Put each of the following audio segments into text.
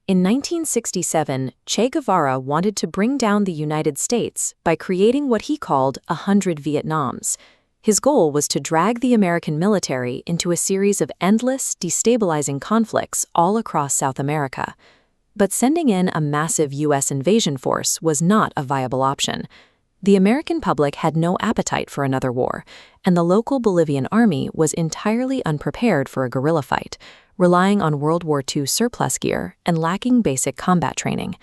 In 1967, Che Guevara wanted to bring down the United States by creating what he called 100 Vietnams. His goal was to drag the American military into a series of endless, destabilizing conflicts all across South America. But sending in a massive U.S. invasion force was not a viable option. The American public had no appetite for another war, and the local Bolivian army was entirely unprepared for a guerrilla fight, relying on World War II surplus gear and lacking basic combat training.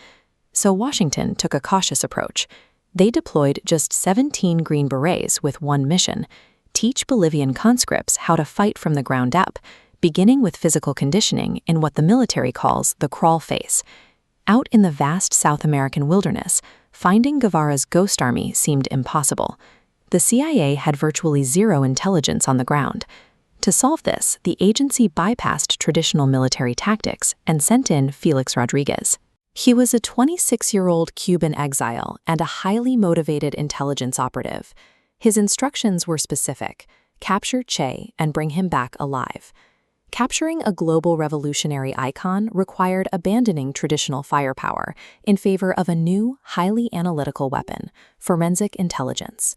So Washington took a cautious approach. They deployed just 17 Green Berets with one mission: teach Bolivian conscripts how to fight from the ground up, beginning with physical conditioning in what the military calls the crawl phase. Out in the vast South American wilderness, finding Guevara's ghost army seemed impossible. The CIA had virtually zero intelligence on the ground. To solve this, the agency bypassed traditional military tactics and sent in Félix Rodríguez. He was a 26-year-old Cuban exile and a highly motivated intelligence operative. His instructions were specific: capture Che and bring him back alive. Capturing a global revolutionary icon required abandoning traditional firepower in favor of a new, highly analytical weapon: forensic intelligence.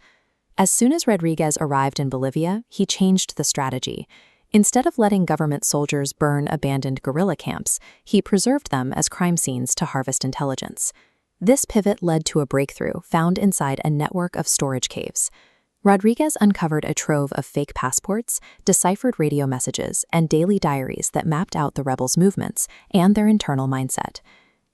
As soon as Rodríguez arrived in Bolivia, he changed the strategy. Instead of letting government soldiers burn abandoned guerrilla camps, he preserved them as crime scenes to harvest intelligence. This pivot led to a breakthrough found inside a network of storage caves. Rodríguez uncovered a trove of fake passports, deciphered radio messages, and daily diaries that mapped out the rebels' movements and their internal mindset.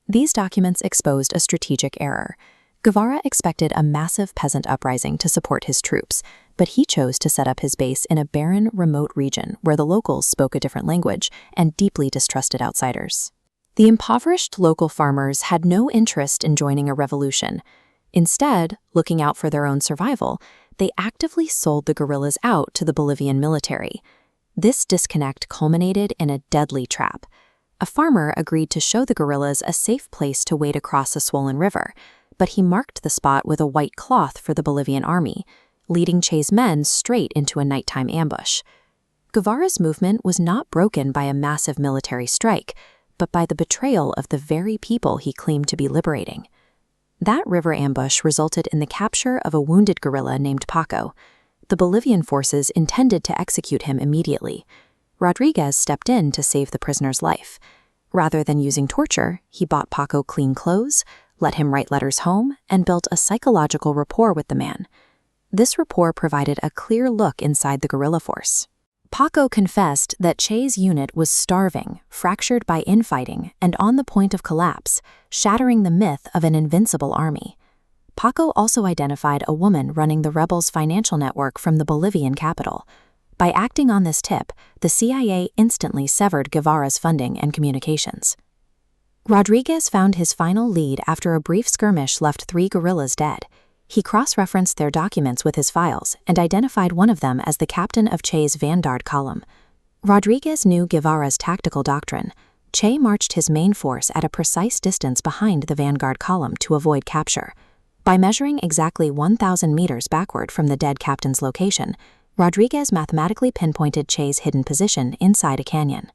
These documents exposed a strategic error. Guevara expected a massive peasant uprising to support his troops, but he chose to set up his base in a barren, remote region where the locals spoke a different language and deeply distrusted outsiders. The impoverished local farmers had no interest in joining a revolution. Instead, looking out for their own survival, they actively sold the guerrillas out to the Bolivian military. This disconnect culminated in a deadly trap. A farmer agreed to show the guerrillas a safe place to wade across a swollen river, but he marked the spot with a white cloth for the Bolivian army, leading Che's men straight into a nighttime ambush. Guevara's movement was not broken by a massive military strike, but by the betrayal of the very people he claimed to be liberating. That river ambush resulted in the capture of a wounded guerrilla named Paco. The Bolivian forces intended to execute him immediately. Rodríguez stepped in to save the prisoner's life. Rather than using torture, he bought Paco clean clothes, let him write letters home, and built a psychological rapport with the man. This rapport provided a clear look inside the guerrilla force. Paco confessed that Che's unit was starving, fractured by infighting, and on the point of collapse, shattering the myth of an invincible army. Paco also identified a woman running the rebels' financial network from the Bolivian capital. By acting on this tip, the CIA instantly severed Guevara's funding and communications. Rodríguez found his final lead after a brief skirmish left 3 guerrillas dead. He cross-referenced their documents with his files and identified one of them as the captain of Che's vanguard column. Rodríguez knew Guevara's tactical doctrine. Che marched his main force at a precise distance behind the vanguard column to avoid capture. By measuring exactly 1,000 meters backward from the dead captain's location, Rodríguez mathematically pinpointed Che's hidden position inside a canyon.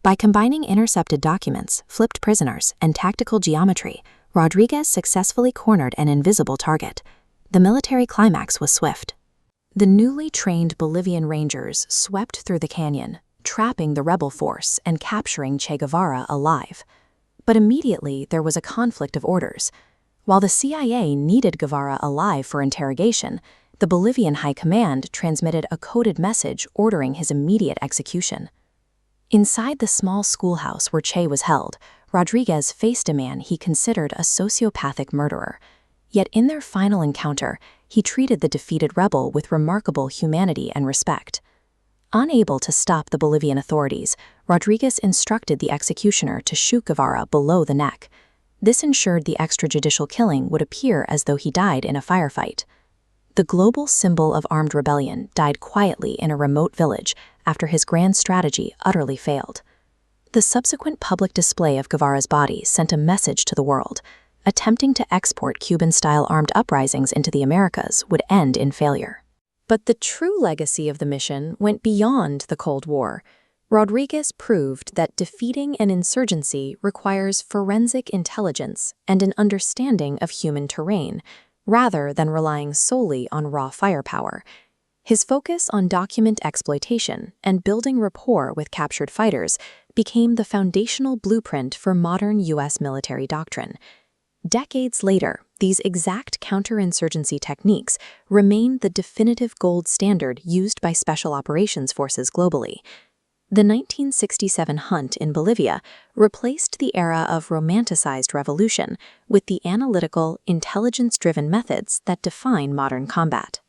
By combining intercepted documents, flipped prisoners, and tactical geometry, Rodríguez successfully cornered an invisible target. The military climax was swift. The newly trained Bolivian rangers swept through the canyon, trapping the rebel force and capturing Che Guevara alive. But immediately there was a conflict of orders. While the CIA needed Guevara alive for interrogation, the Bolivian High Command transmitted a coded message ordering his immediate execution. Inside the small schoolhouse where Che was held, Rodríguez faced a man he considered a sociopathic murderer. Yet in their final encounter, he treated the defeated rebel with remarkable humanity and respect. Unable to stop the Bolivian authorities, Rodríguez instructed the executioner to shoot Guevara below the neck. This ensured the extrajudicial killing would appear as though he died in a firefight. The global symbol of armed rebellion died quietly in a remote village after his grand strategy utterly failed. The subsequent public display of Guevara's body sent a message to the world. Attempting to export Cuban-style armed uprisings into the Americas would end in failure. But the true legacy of the mission went beyond the Cold War. Rodriguez proved that defeating an insurgency requires forensic intelligence and an understanding of human terrain, rather than relying solely on raw firepower. His focus on document exploitation and building rapport with captured fighters became the foundational blueprint for modern U.S. military doctrine. Decades later, these exact counterinsurgency techniques remain the definitive gold standard used by special operations forces globally. The 1967 hunt in Bolivia replaced the era of romanticized revolution with the analytical, intelligence-driven methods that define modern combat.